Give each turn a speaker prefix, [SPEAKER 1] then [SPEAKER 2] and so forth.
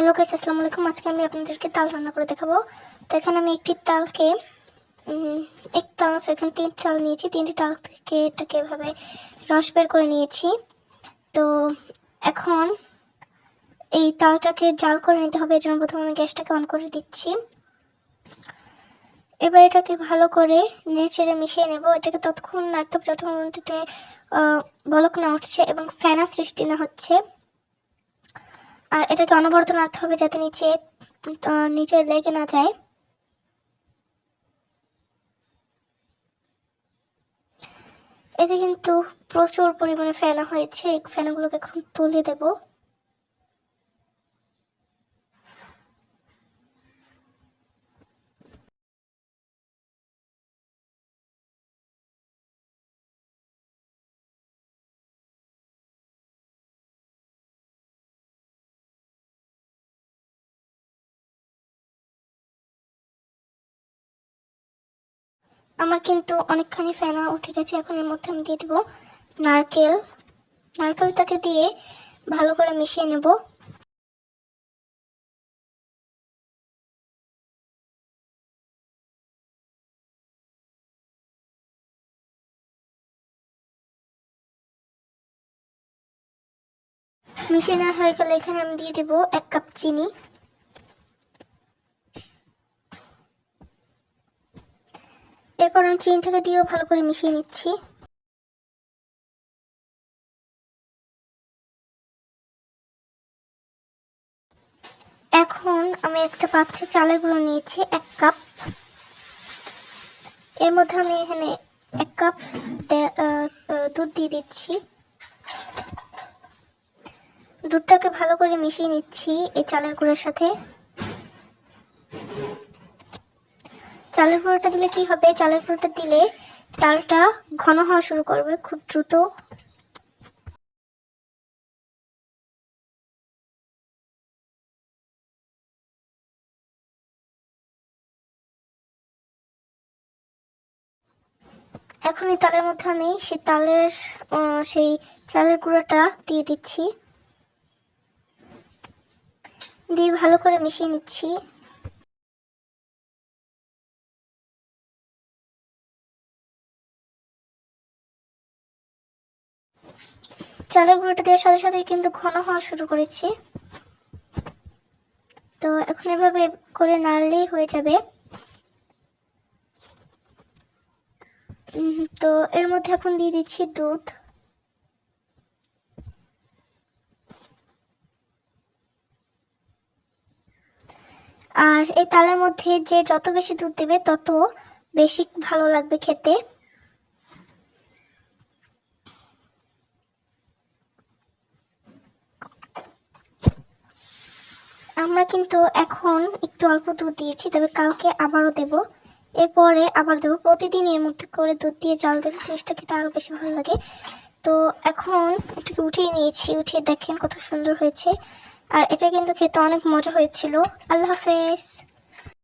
[SPEAKER 1] Hello guys, আসসালামু আলাইকুম। আজকে আমি আপনাদেরকে তাল রান্না করে দেখাবো। তো এখানে আমি একটি তালকে এক তাল আছে, এখানে 3 তাল নিয়েছি। 3টি তাল থেকে এটাকে এভাবে রস বের করে নিয়েছি। তো এখন এই তালটাকে জাল করে নিতে হবে। এর জন্য প্রথমে আমি গ্যাসটাকে অন করে দিচ্ছি। এবার এটাকে ভালো করে নেড়ে মিশিয়ে নেব। এটাকে ততক্ষণ নাড়তে হবে যতক্ষণ পর্যন্ত বলক না উঠছে এবং ফেনা সৃষ্টি না হচ্ছে। আর এটাকে অনবরত নাড়তে হবে যাতে নিচে লেগে না যায়। এই যে কিন্তু প্রচুর পরিমাণে ফেনা হয়েছে, এই ফেনাগুলোকে এখন তুলে দেব। আমার কিন্তু অনেকখানি ফেনা উঠে গেছে। এখন এর মধ্যে আমি দিয়ে দেবো নারকেলটাকে দিয়ে ভালো করে মিশিয়ে নেব। মিশিয়ে নেওয়া হয়ে গেলে এখানে আমি দিয়ে দেবো 1 কাপ চিনি। এরপর আমি চিনিটাকে দিয়েও ভালো করে মিশিয়ে নিচ্ছি। এখন আমি একটা পাত্রে চালের গুঁড়ো নিয়েছি 1 কাপ। এর মধ্যে আমি এখানে 1 কাপ দুধ দিয়ে দিচ্ছি। দুধটাকে ভালো করে মিশিয়ে নিচ্ছি এই চালের গুঁড়োর সাথে। চালের গুঁড়োটা দিলে কি হবে, চালের গুঁড়োটা দিলে তালটা ঘন হওয়া শুরু করবে খুব দ্রুত। এখন এই তালের মধ্যে আমি সেই চালের গুঁড়োটা দিয়ে দিচ্ছি, দিয়ে ভালো করে মিশিয়ে নিচ্ছি। চালের গুঁড়োটা দেওয়ার সাথে সাথে কিন্তু ঘন হওয়া শুরু করেছে। তো এখন এভাবে করে নাড়লেই হয়ে যাবে। তো এর মধ্যে এখন দিয়ে দিচ্ছি দুধ। আর এই তালের মধ্যে যে যত বেশি দুধ দেবে তত বেশি ভালো লাগবে খেতে। আমরা কিন্তু এখন একটু অল্প দুধ দিয়েছি, তবে কালকে আবারও দেব, এরপরে আবার দেবো। প্রতিদিন এর মধ্যে করে দুধ দিয়ে জাল দেবো, জিনিসটা খেতে আরও বেশি ভালো লাগে। তো এখন এটাকে উঠিয়ে নিয়েছি, উঠিয়ে দেখেন কত সুন্দর হয়েছে। আর এটা কিন্তু খেতে অনেক মজা হয়েছিল। আল্লাহ হাফেজ।